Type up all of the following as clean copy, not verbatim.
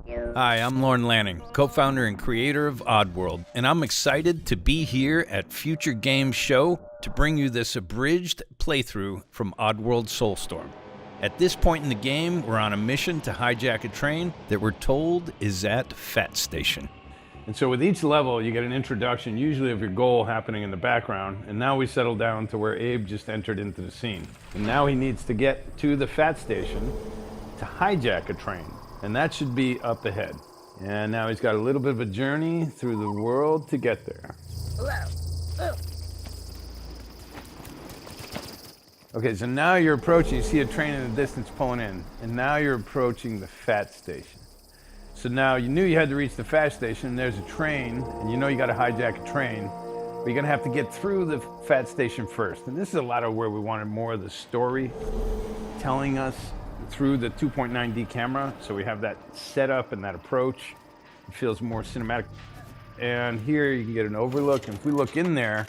Hi, I'm Lorne Lanning, co-founder and creator of Oddworld, and I'm excited to be here at Future Games Show to bring you this abridged playthrough from Oddworld Soulstorm. At this point in the game, we're on a mission to hijack a train that we're told is at Fat Station. And so with each level, you get an introduction, usually of your goal happening in the background. And now we settle down to where Abe just entered into the scene. And now he needs to get to the Fat Station to hijack a train. And that should be up ahead. And now he's got a little bit of a journey through the world to get there. Okay, so now you're approaching, you see a train in the distance pulling in. And now you're approaching the Fat Station. So now you knew you had to reach the Fat Station, and there's a train, and you know you got to hijack a train, but you're going to have to get through the Fat Station first. And this is a lot of where we wanted more of the story telling us through the 2.9D camera. So we have that setup and that approach. It feels more cinematic. And here you can get an overlook. And if we look in there,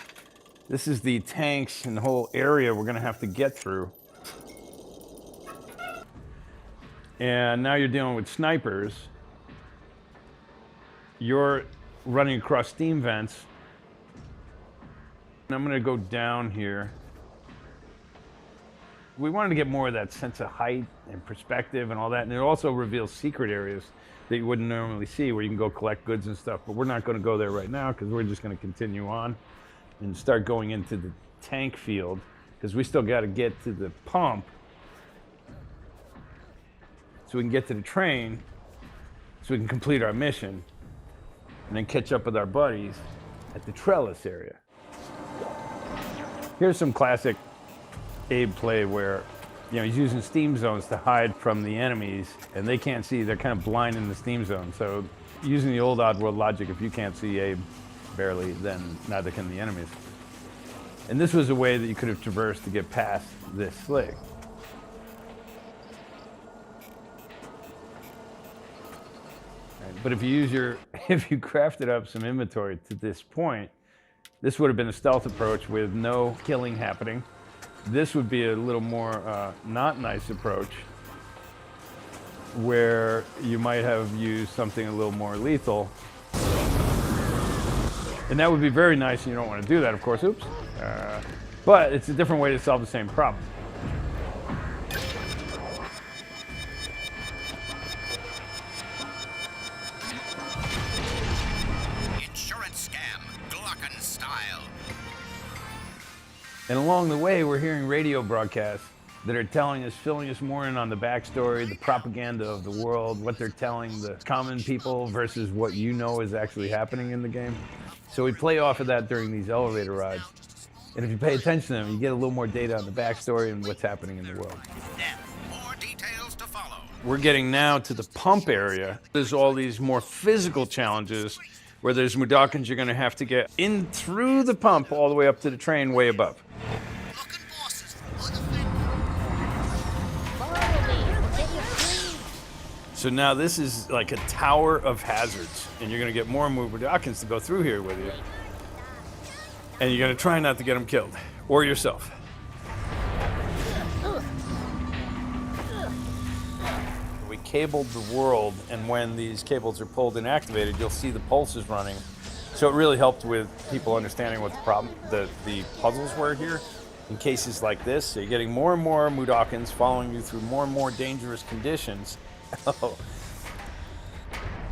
this is the tanks and the whole area we're going to have to get through. And now you're dealing with snipers. You're running across steam vents. And I'm going to go down here. We wanted to get more of that sense of height and perspective and all that. And it also reveals secret areas that you wouldn't normally see where you can go collect goods and stuff. But we're not going to go there right now because we're just going to continue on and start going into the tank field because we still got to get to the pump so we can get to the train so we can complete our mission. And then catch up with our buddies at the trellis area. Here's some classic Abe play where, he's using steam zones to hide from the enemies, and they can't see. They're kind of blind in the steam zone. So using the old Oddworld logic, if you can't see Abe barely, then neither can the enemies. And this was a way that you could have traversed to get past this slig. But if you crafted up some inventory to this point, this would have been a stealth approach with no killing happening. This would be a little more not nice approach where you might have used something a little more lethal. And that would be very nice, and you don't want to do that, of course, oops. But it's a different way to solve the same problem. And along the way, we're hearing radio broadcasts that are telling us, filling us more in on the backstory, the propaganda of the world, what they're telling the common people versus what you know is actually happening in the game. So we play off of that during these elevator rides. And if you pay attention to them, you get a little more data on the backstory and what's happening in the world. More details to follow. We're getting now to the pump area. There's all these more physical challenges where there's Mudokons you're going to have to get in through the pump all the way up to the train way above. So now this is like a tower of hazards, and you're going to get more and more Mudokons to go through here with you. And you're going to try not to get them killed, or yourself. We cabled the world, and when these cables are pulled and activated, you'll see the pulses running. So it really helped with people understanding what the problem, the puzzles were here in cases like this. So you're getting more and more Mudokons following you through more and more dangerous conditions.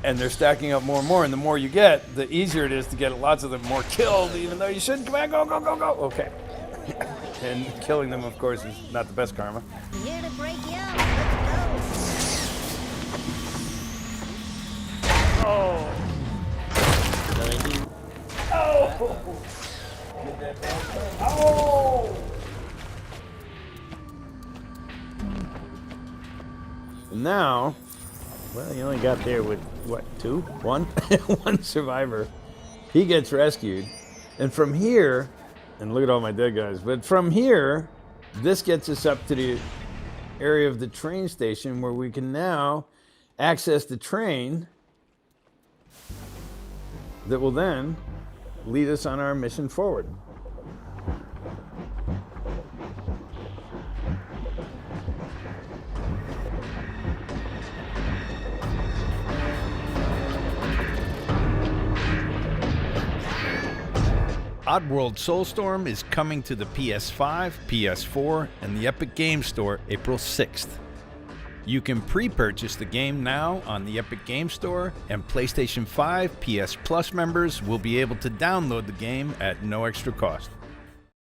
And they're stacking up more and more, and the more you get, the easier it is to get lots of them more killed, even though you shouldn't. Come on, go, go, go, go. Okay. And killing them, of course, is not the best karma. Here to break you up. Let's go. Oh. Oh. Oh. And now, well, you only got there with, what, one? One survivor. He gets rescued. And from here, and look at all my dead guys, but from here, this gets us up to the area of the train station where we can now access the train that will then lead us on our mission forward. Oddworld Soulstorm is coming to the PS5, PS4, and the Epic Games Store April 6th. You can pre-purchase the game now on the Epic Games Store, and PlayStation 5 PS Plus members will be able to download the game at no extra cost.